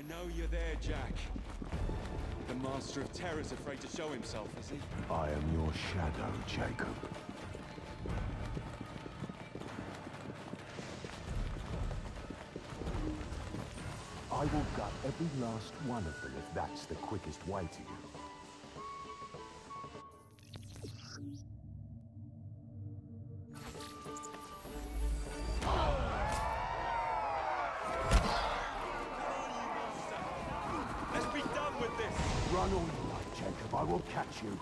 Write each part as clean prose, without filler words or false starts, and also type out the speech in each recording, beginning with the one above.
know you're there, Jack. The Master of Terror's afraid to show himself, is he? I am your shadow, Jacob. I will gut every last one of them if that's the quickest way to you. Let's be done with this! Run all you like, Jacob. I will catch you.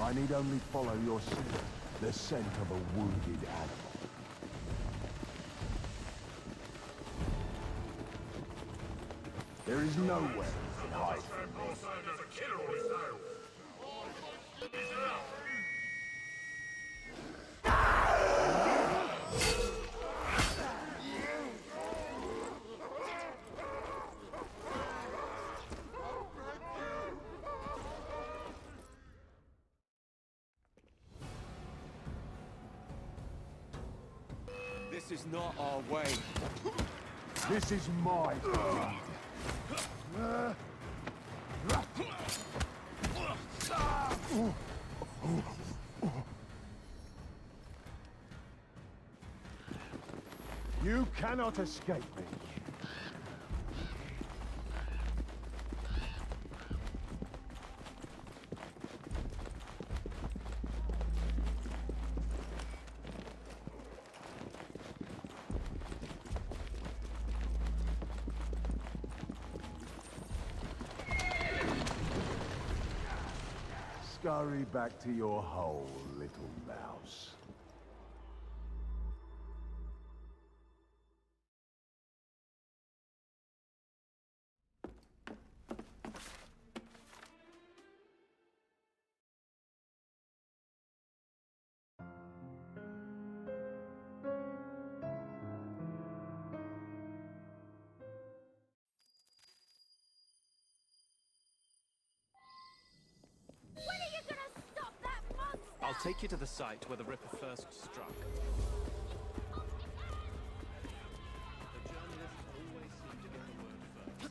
I need only follow your scent, the scent of a wounded animal. There is nowhere you can hide from me. This is not our way. This is my deed. You cannot escape me. Scurry back to your hole, little mouse. I'll take you to the site where the Ripper first struck. The journalists always seem to get the word first.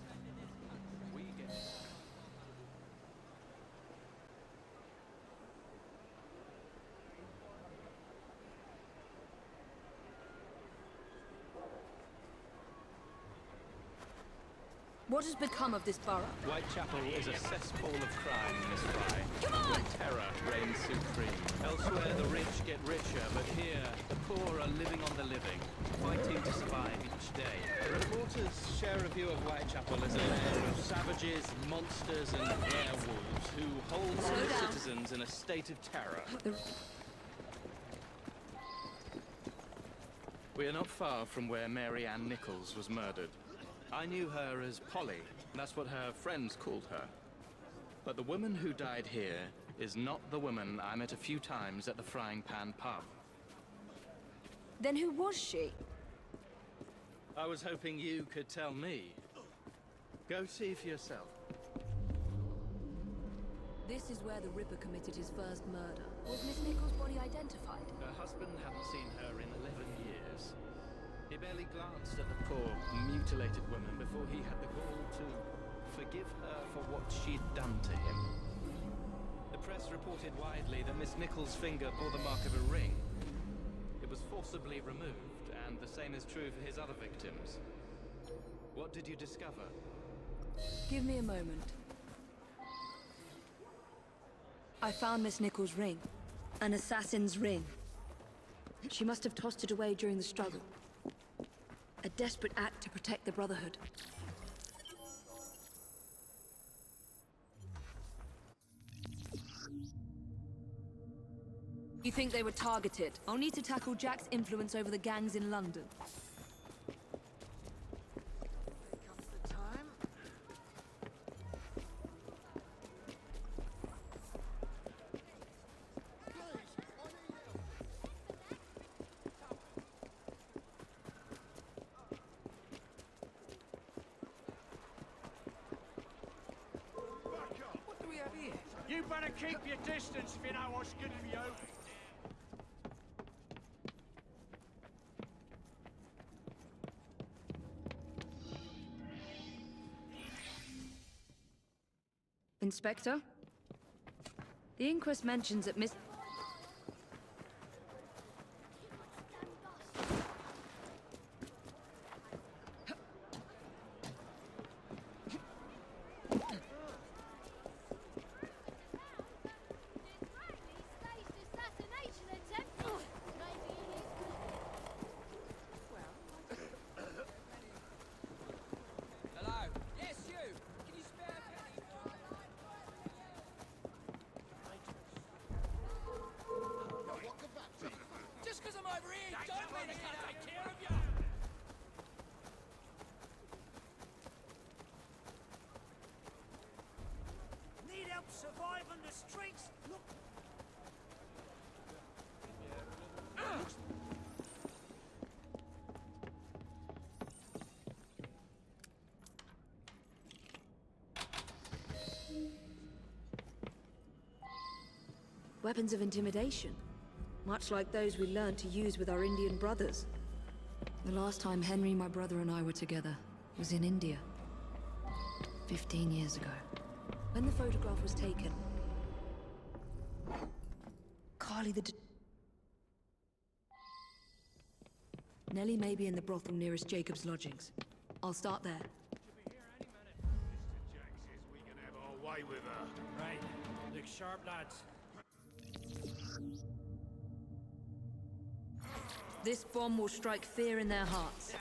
We get... What has become of this borough? Whitechapel is a cesspool of crime, Miss Fry. Come on! Where terror reigns supreme. Elsewhere, the rich get richer, but here, the poor are living on the living, fighting to survive each day. Reporters share a view of Whitechapel as a lair of savages, monsters, and werewolves who hold Slow the down. citizens in a state of terror. We are not far from where Mary Ann Nichols was murdered. I knew her as Polly. That's what her friends called her. But the woman who died here is not the woman I met a few times at the Frying Pan pub. Then who was she? I was hoping you could tell me. Go see for yourself. This is where the Ripper committed his first murder. Was Miss Nichols' body identified? Her husband hadn't seen her in 11 years. He barely glanced at the poor, mutilated woman before he had the gall to forgive her for what she'd done to him. The press reported widely that Miss Nichols' finger bore the mark of a ring. It was forcibly removed, and the same is true for his other victims. What did you discover? Give me a moment. I found Miss Nichols' ring. An assassin's ring. She must have tossed it away during the struggle. A desperate act to protect the Brotherhood. You think they were targeted? I'll need to tackle Jack's influence over the gangs in London. You You better keep your distance if you know what's good for you. Inspector? The inquest mentions that Miss... Just because I'm over here, don't mean I can't take care of you! Need help surviving the streets? Look. Weapons of intimidation. Much like those we learned to use with our Indian brothers. The last time Henry, my brother, and I were together was in India. 15 years ago. When the photograph was taken, Carly Nellie may be in the brothel nearest Jacob's lodgings. I'll start there. She'll be here any minute. Mr. Jack says we can have our way with her. Right. Look sharp, lads. This bomb will strike fear in their hearts.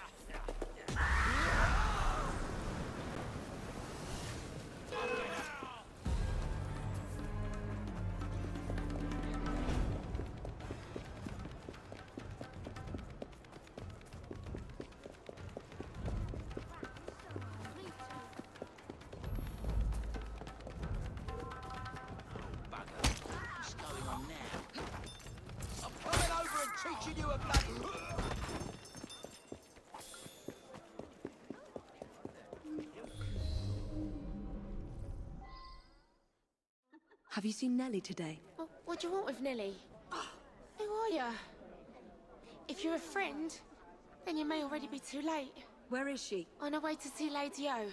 What's going on now? I'm coming over and teaching you a bloody... Have you seen Nellie today? What do you want with Nellie? Who are you? If you're a friend, then you may already be too late. Where is she? On her way to see Lady O.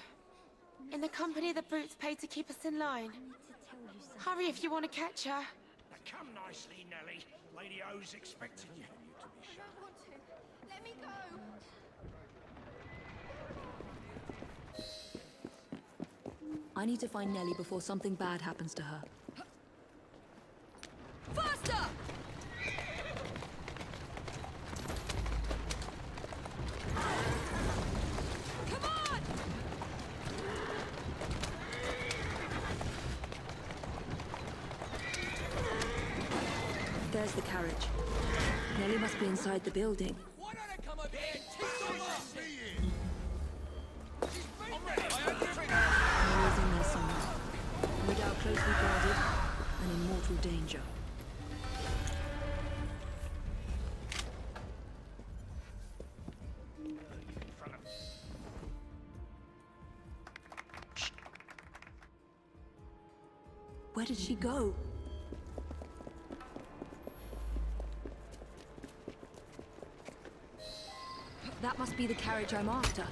In the company the brutes paid to keep us in line. Hurry if you want to catch her. Now come nicely, Nellie. Lady O's expecting you. I don't want to. Let me go. I need to find Nellie before something bad happens to her. Faster! Come on! There's the carriage. Nellie must be inside the building. Why don't I come over here and teach them up? Nellie's in there somewhere. No doubt closely guarded and in mortal danger. Where did she go? That must be the carriage I'm after.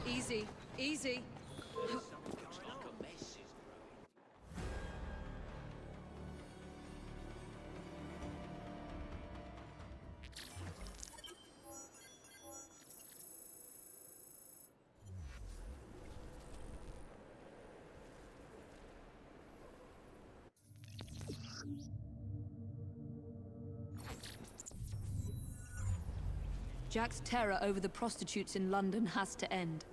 Easy, easy. Jack's terror over the prostitutes in London has to end.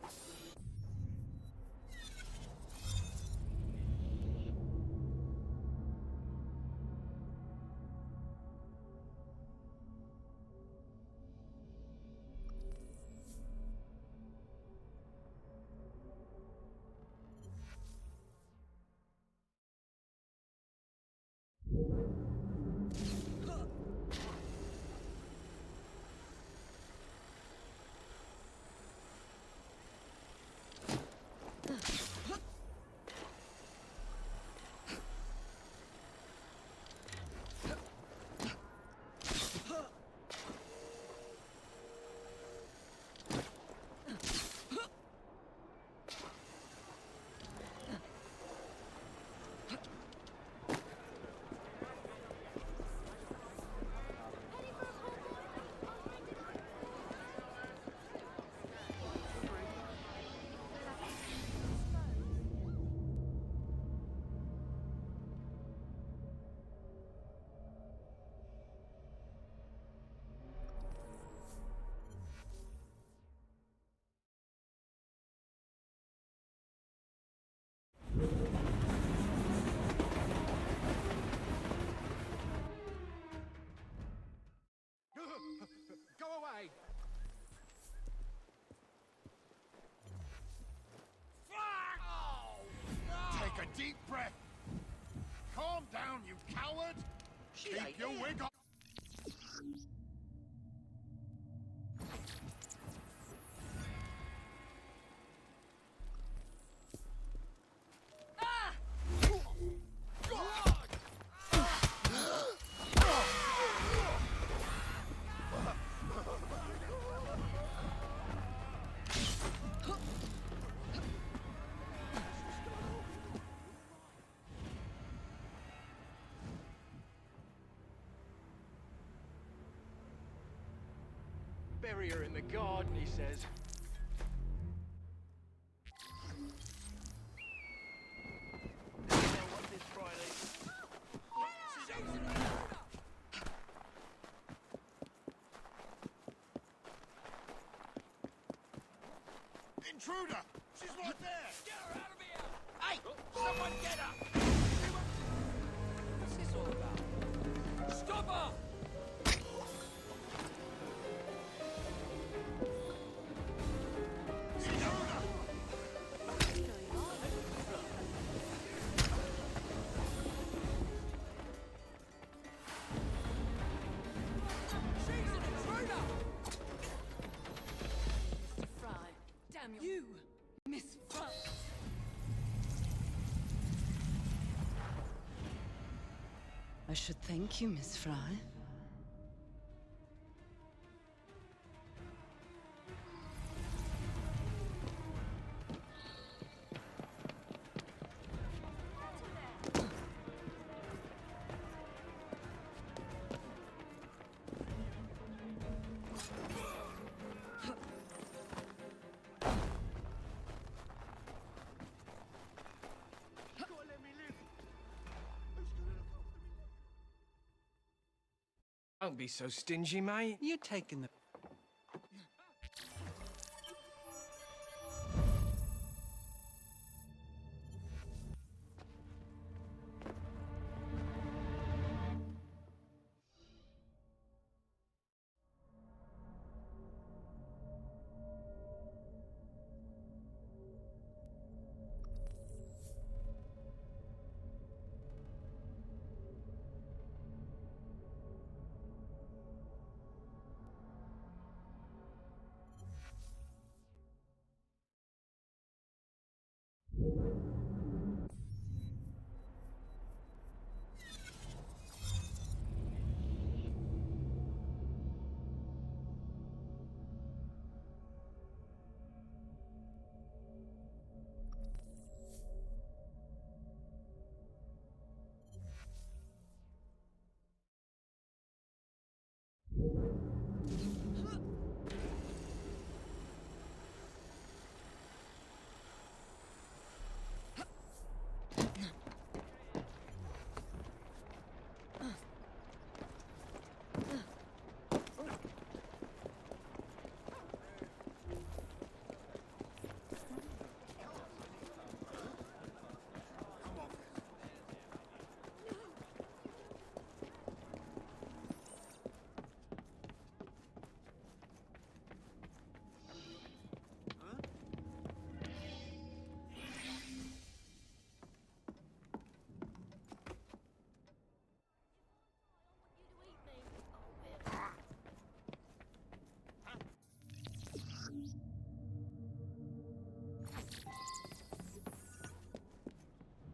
She ain't here. wig on. Bury her in the garden, he says. What's this Friday? Intruder! She's right there! Get her out of here! Hey, someone get her! What's this all about? Stop her! You, Miss Fry. I should thank you, Miss Fry. Don't be so stingy, mate. You're taking the...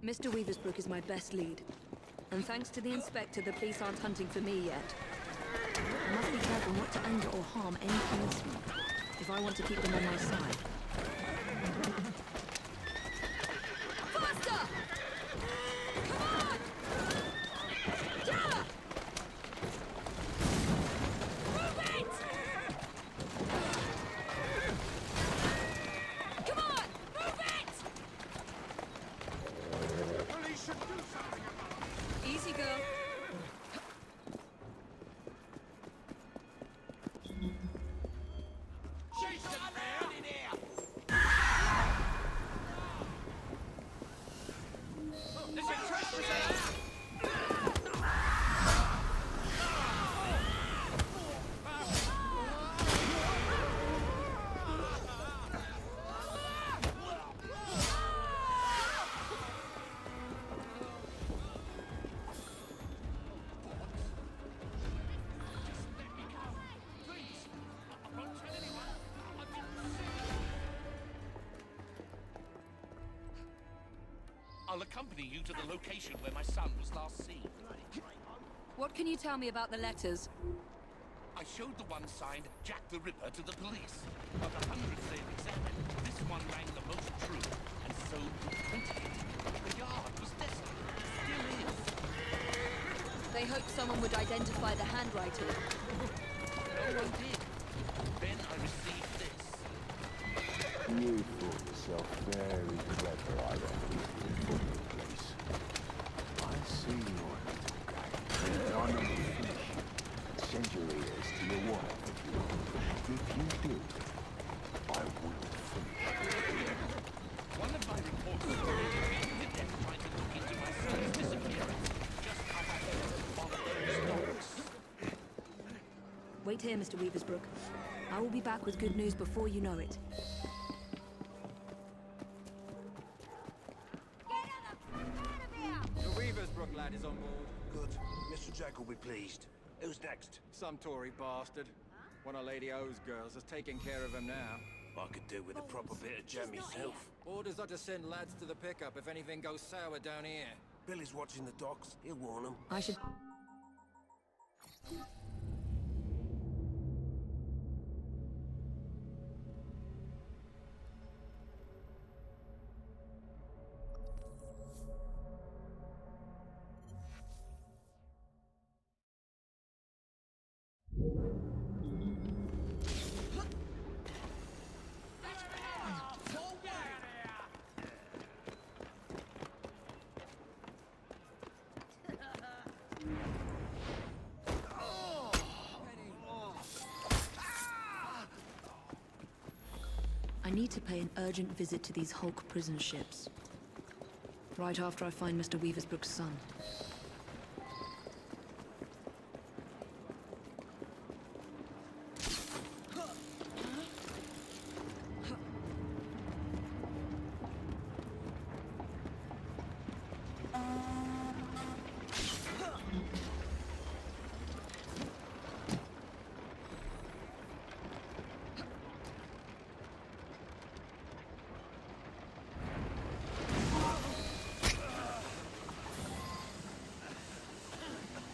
Mr. Weathersbrook is my best lead. And thanks to the inspector, the police aren't hunting for me yet. I must be careful not to anger or harm any policemen, if I want to keep them on my side. Faster! Come on! Yeah! Move it! Come on! Move it! Police should do something about it! Easy, girl. She's the man in here! I'll accompany you to the location where my son was last seen. What can you tell me about the letters? I showed the one signed Jack the Ripper to the police. Of the hundreds they've examined, this one rang the most true, and so did 28. The yard was desolate. Still is. They hoped someone would identify the handwriting. No one did. Then I received this. You thought yourself very clever, I reckon, for the place. I see your little game. None of you finish. Send your ears to your wife if you want. If you did, I wouldn't finish. One of my reporters indicated the death might be looking into my son's disappearance, just how I followed those dogs. Wait here, Mr. Weaversbrook. I will be back with good news before you know it. The Weaversbrook lad is on board. Good. Mr. Jack will be pleased. Who's next? Some Tory bastard. One of Lady O's girls is taking care of him now. I could do with a proper bit of jam myself. Orders are to send lads to the pickup if anything goes sour down here. Billy's watching the docks. He'll warn them. I should... I need to pay an urgent visit to these Hulk prison ships. Right after I find Mr. Weaversbrook's son.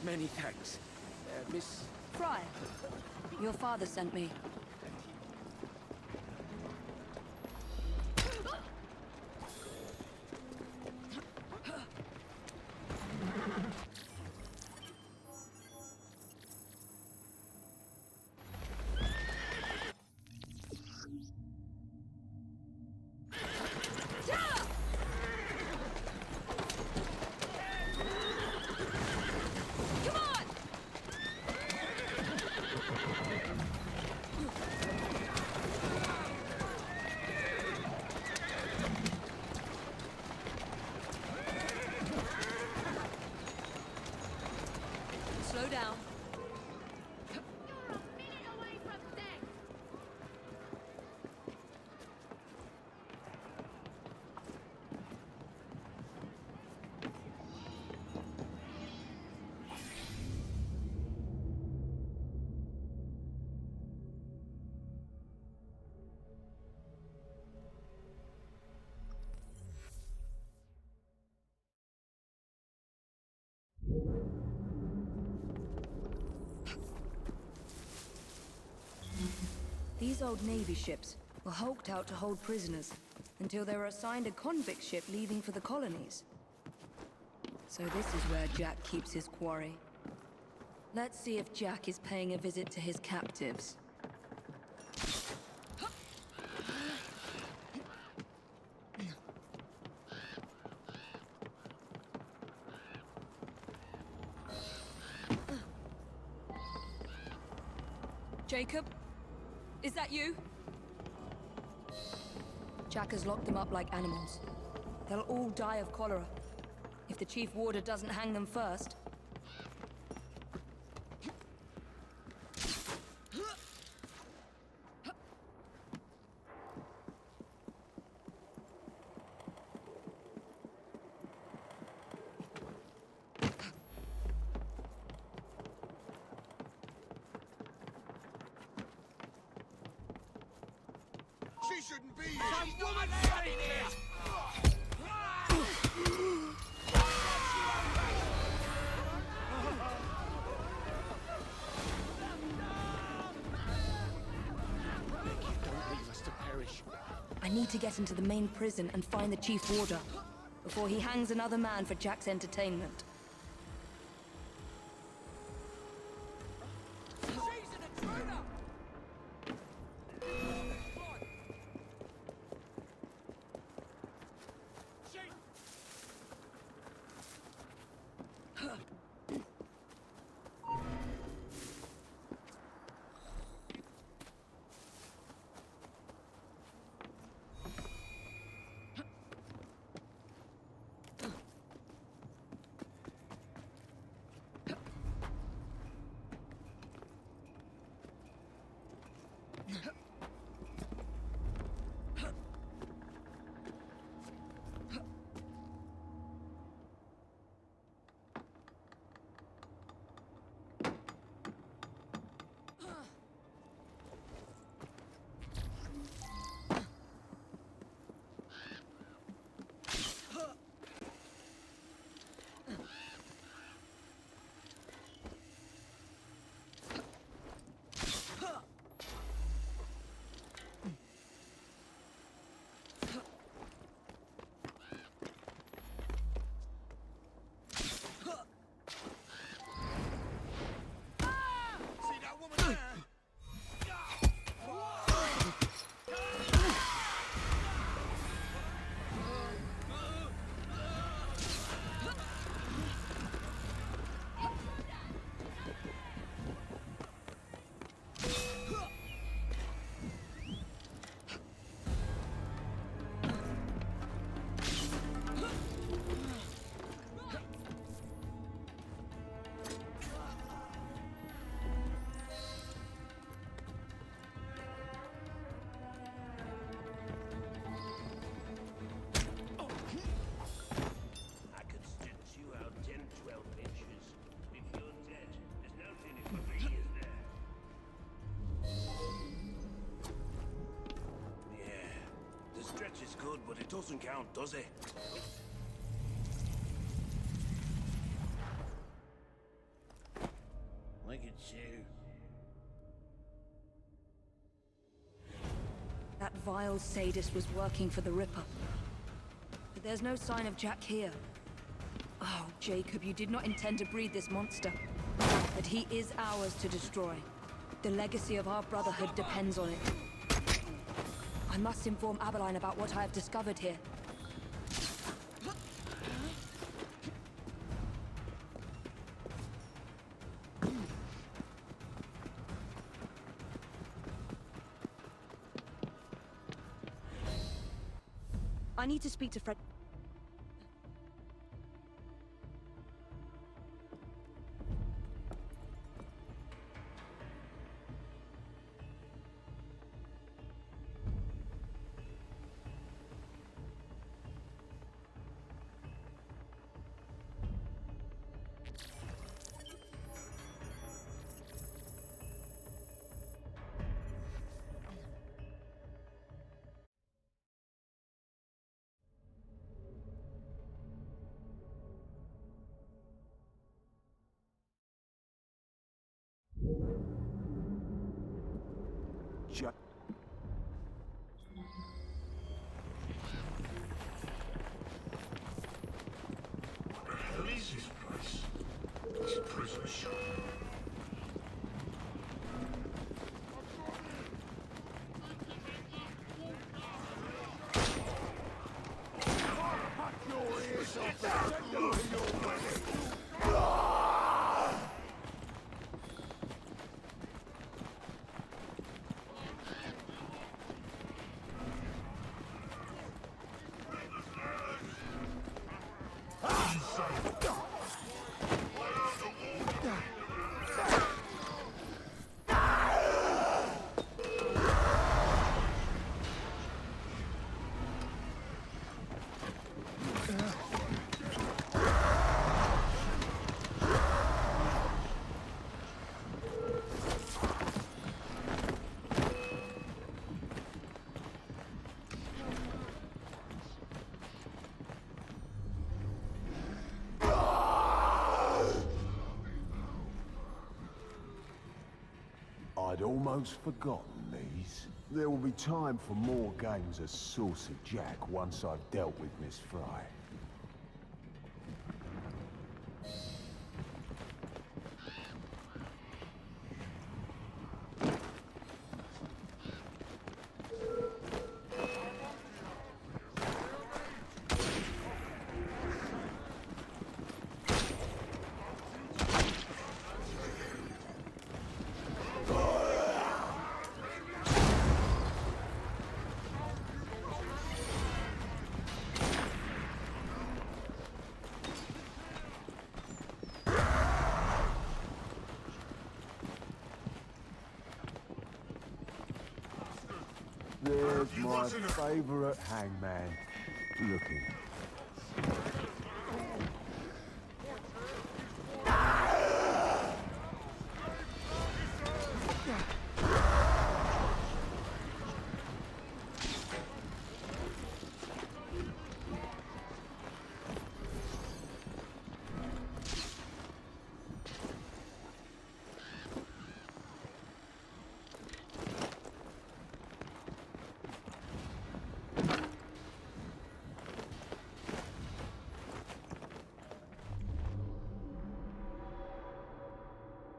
Many thanks. Miss... Friar, your father sent me. Slow down. These old Navy ships were hulked out to hold prisoners until they were assigned a convict ship leaving for the colonies. So this is where Jack keeps his quarry. Let's see if Jack is paying a visit to his captives. Jacob? Is that you? Jack has locked them up like animals. They'll all die of cholera, if the chief warder doesn't hang them first. She shouldn't be here! She's not allowed in here! I need to get into the main prison and find the Chief Warder before he hangs another man for Jack's entertainment. I could stitch you out 10, 12 inches. If you're dead, there's no clinic for me, is there? Yeah, the stretch is good, but it doesn't count, does it? Look at you. That vile sadist was working for the Ripper. But there's no sign of Jack here. Oh, Jacob, you did not intend to breed this monster. But he is ours to destroy. The legacy of our brotherhood depends on it. I must inform Abeline about what I have discovered here. I need to speak to Fred. Jack. What is this place? This prison shop. I'd almost forgotten these. There will be time for more games of Saucy Jack once I've dealt with Miss Fry. There's my favourite hangman looking.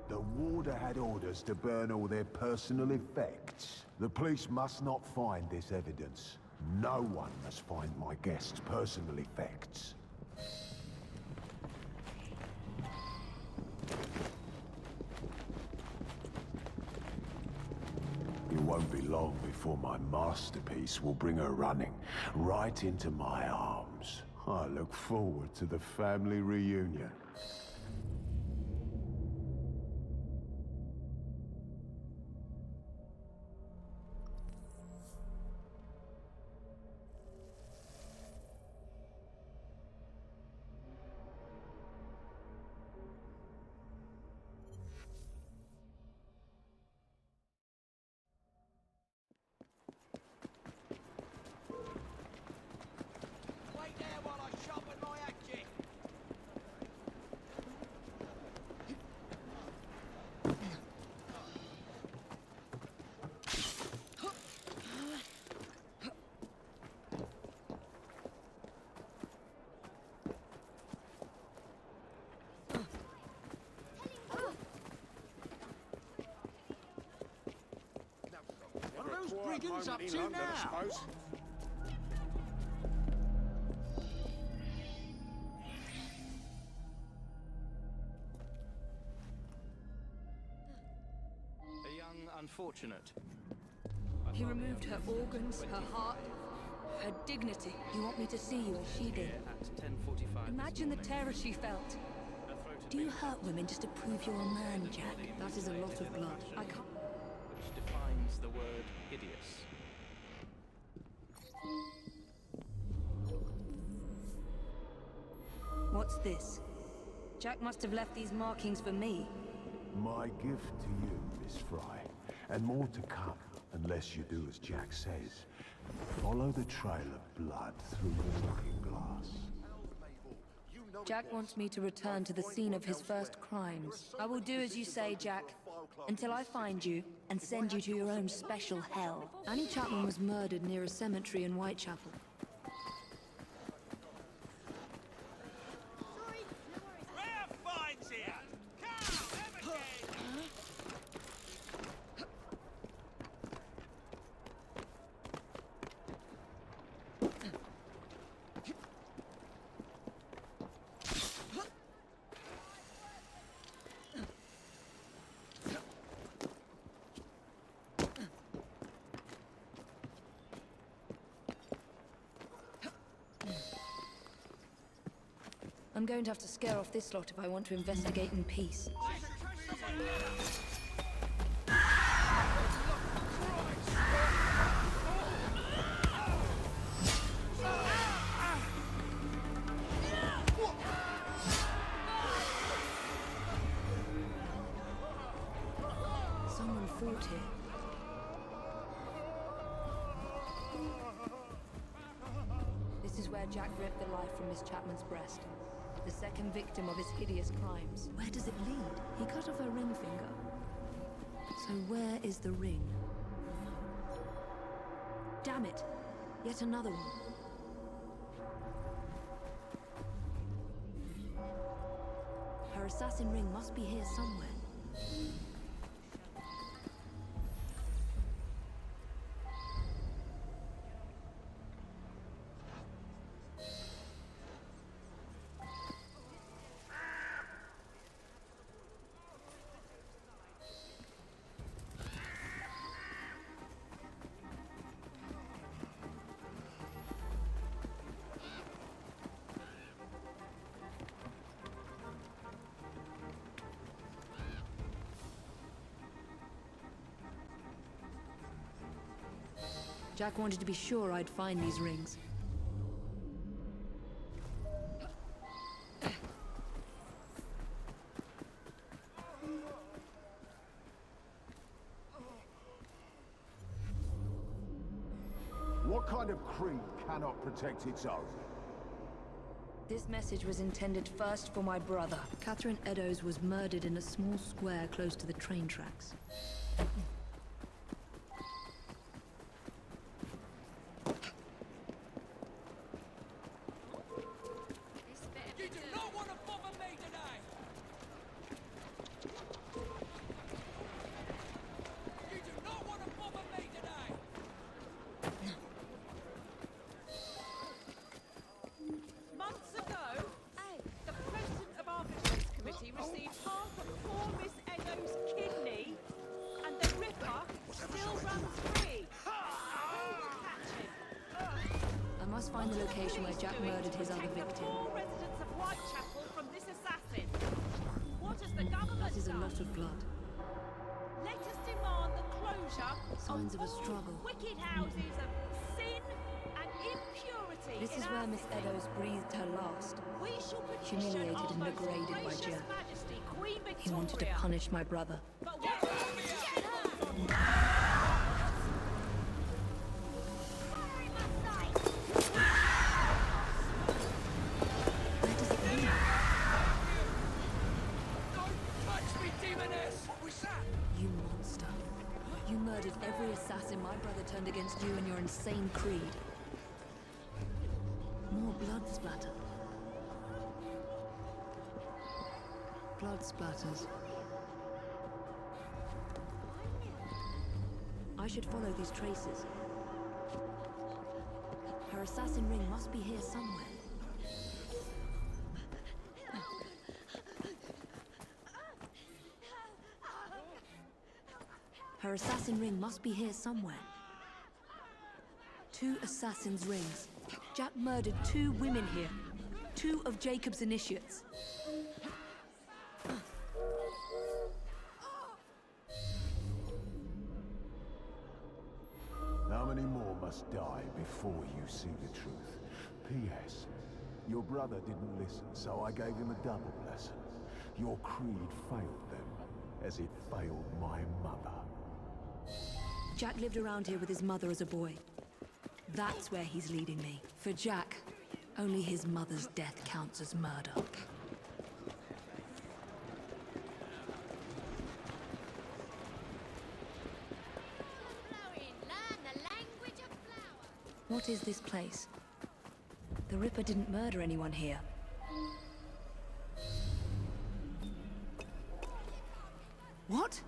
The warder had orders to burn all their personal effects. The police must not find this evidence. No one must find my guest's personal effects. It won't be long before my masterpiece will bring her running right into my arms. I look forward to the family reunion. What are those brigands up to now? A young unfortunate. He removed her organs, her heart, her dignity. You want me to see you as she did? At 10:45. Imagine the terror she felt. Do you hurt women just to prove you're a man, Jack? That is a lot of blood. I can't... Which defines the word hideous. What's this? Jack must have left these markings for me. My gift to you, Miss Fry, and more to come, unless you do as Jack says. Follow the trail of blood through the looking glass. Jack wants me to return to the scene of his first crimes. I will do as you say, Jack, until I find you and send you to your own special hell. Annie Chapman was murdered near a cemetery in Whitechapel. I'm going to have to scare off this lot if I want to investigate in peace. Someone fought here. This is where Jack ripped the life from Miss Chapman's breast. The second victim of his hideous crimes. Where does it lead? He cut off her ring finger. So where is the ring? Damn it. Yet another one. Her assassin ring must be here somewhere. Jack wanted to be sure I'd find these rings. What kind of creed cannot protect its own? This message was intended first for my brother. Catherine Eddowes was murdered in a small square close to the train tracks. Received half of poor Miss Eddowes' kidney, and the Ripper still runs free. Catch him. I must find the location where Jack murdered his other Protect the victim. poor residents of Whitechapel from this assassin. What has the government That is a done? lot of blood. Let us demand the closure Signs of a all struggle. wicked houses of sin and impurity. This in is our where Miss city. Eddowes breathed her last. We shall petition Humiliated our and most degraded by gracious Jack. Majesty, Queen Victoria. He wanted to punish my brother. But what Where does it lead? Touch me, demoness! What was that? You monster. You murdered every assassin my brother turned against you and your insane creed. More blood splatter. Blood splatters. I should follow these traces. Her assassin ring must be here somewhere. Her assassin ring must be here somewhere. 2 assassin's rings. Jack murdered 2 women here. 2 of Jacob's initiates. How many more must die before you see the truth? P.S. Your brother didn't listen, so I gave him a double lesson. Your creed failed them, as it failed my mother. Jack lived around here with his mother as a boy. That's where he's leading me. For Jack, only his mother's death counts as murder. What is this place? The Ripper didn't murder anyone here. What?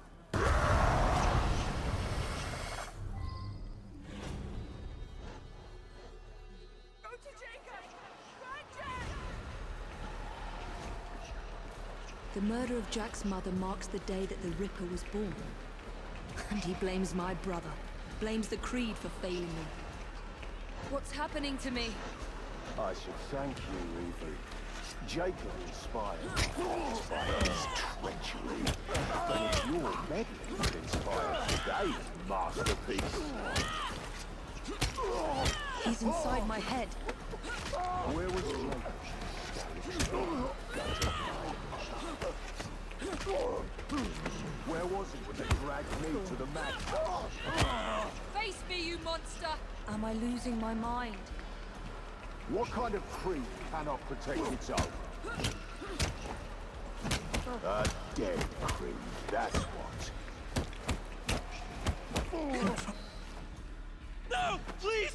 The murder of Jack's mother marks the day that the Ripper was born. And he blames my brother. Blames the Creed for failing me. What's happening to me? I should thank you, Evie. Jacob inspired his treachery. But if your meddling would inspire today's masterpiece... He's inside my head. Where was Jacob? Where was he when they dragged me to the madhouse? Face me, you monster! Am I losing my mind? What kind of creed cannot protect its own? A dead creed, that's what. No! Please!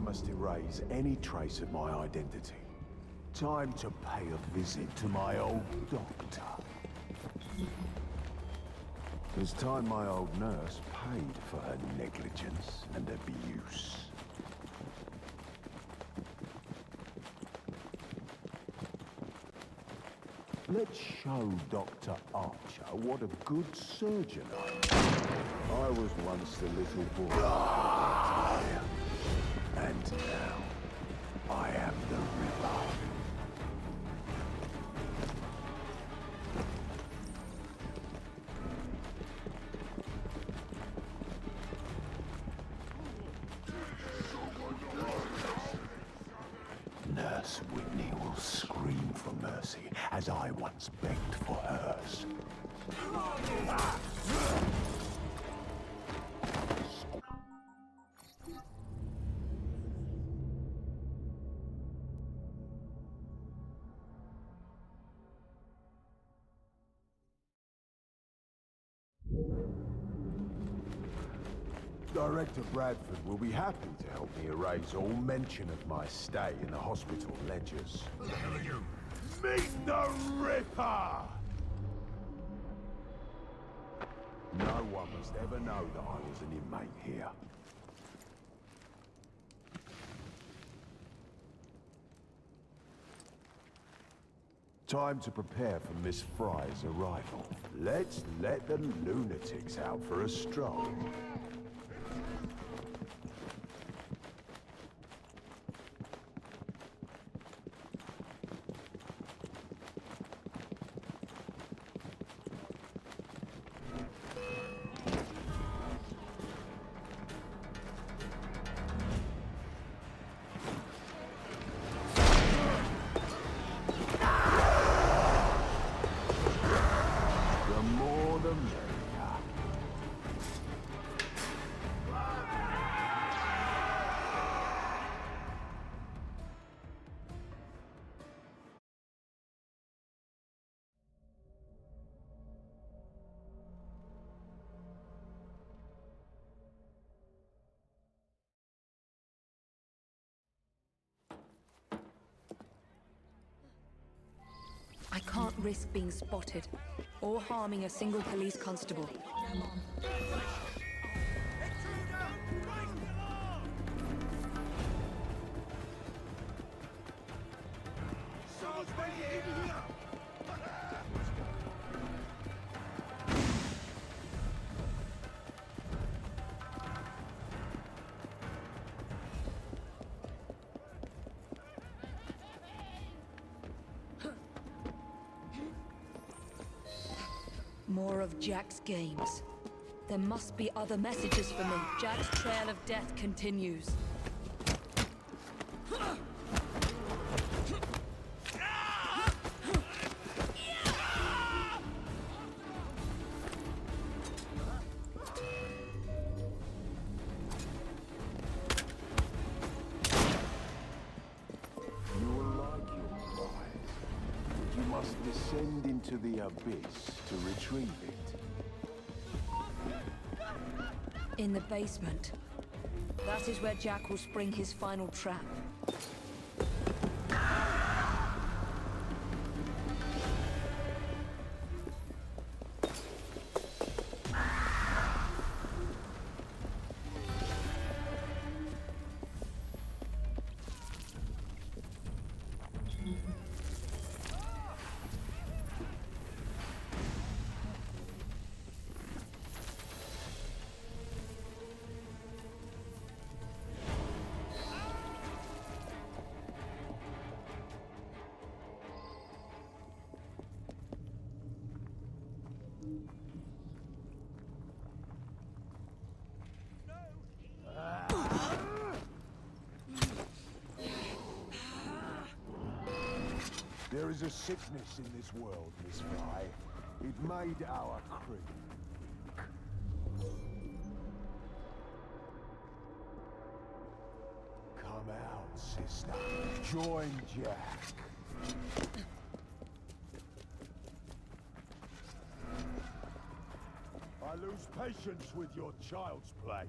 must erase any trace of my identity. Time to pay a visit to my old doctor. It's time my old nurse paid for her negligence and abuse. Let's show Dr. Archer what a good surgeon I am. I was once the little boy, and now I am the Ripper. Nurse Whitney will scream for mercy, as I once begged for hers. Director Bradford will be happy to help me erase all mention of my stay in the hospital ledgers. Who the hell are you? Meet the Ripper! No one must ever know that I was an inmate here. Time to prepare for Miss Fry's arrival. Let's let the lunatics out for a stroll. I can't risk being spotted or harming a single police constable. More of Jack's games. There must be other messages for me. Jack's trail of death continues. Descend into the abyss to retrieve it. In the basement. That is where Jack will spring his final trap. There is a sickness in this world, Miss Fry. It made our crew. Come out, sister. Join Jack. I lose patience with your child's play.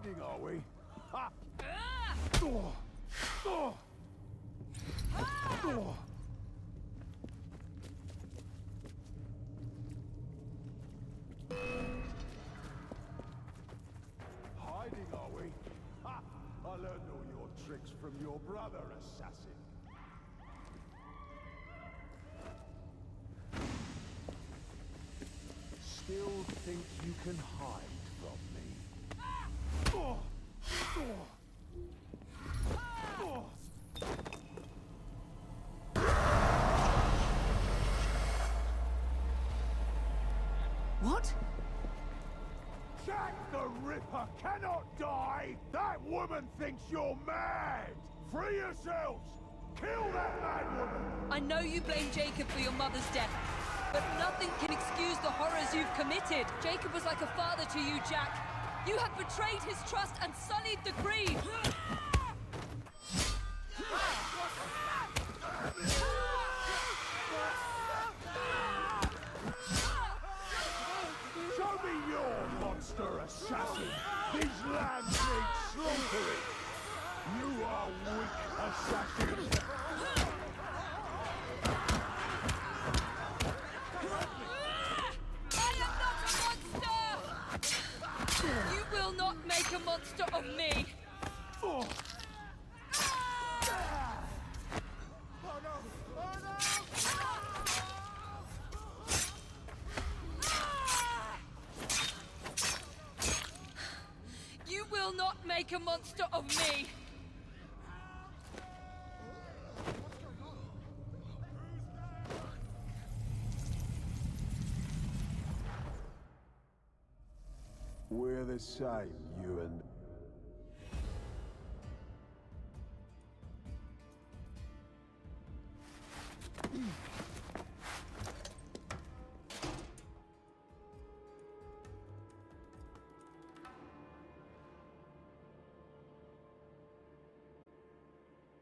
Hiding, are we? Ha! Oh. Oh. Oh. Hiding, are we? Ha! I learned all your tricks from your brother, assassin. Still think you can hide from me? Oh. Oh. Oh. What? Jack the Ripper cannot die! That woman thinks you're mad! Free yourselves! Kill that mad woman! I know you blame Jacob for your mother's death, but nothing can excuse the horrors you've committed. Jacob was like a father to you, Jack. You have betrayed his trust and sullied the Creed. Show me your monster assassin! These lambs need slaughtering! You are weak assassins! I am not a monster! You will not make a monster of me! Oh. You will not make a monster of me! We're the same, you and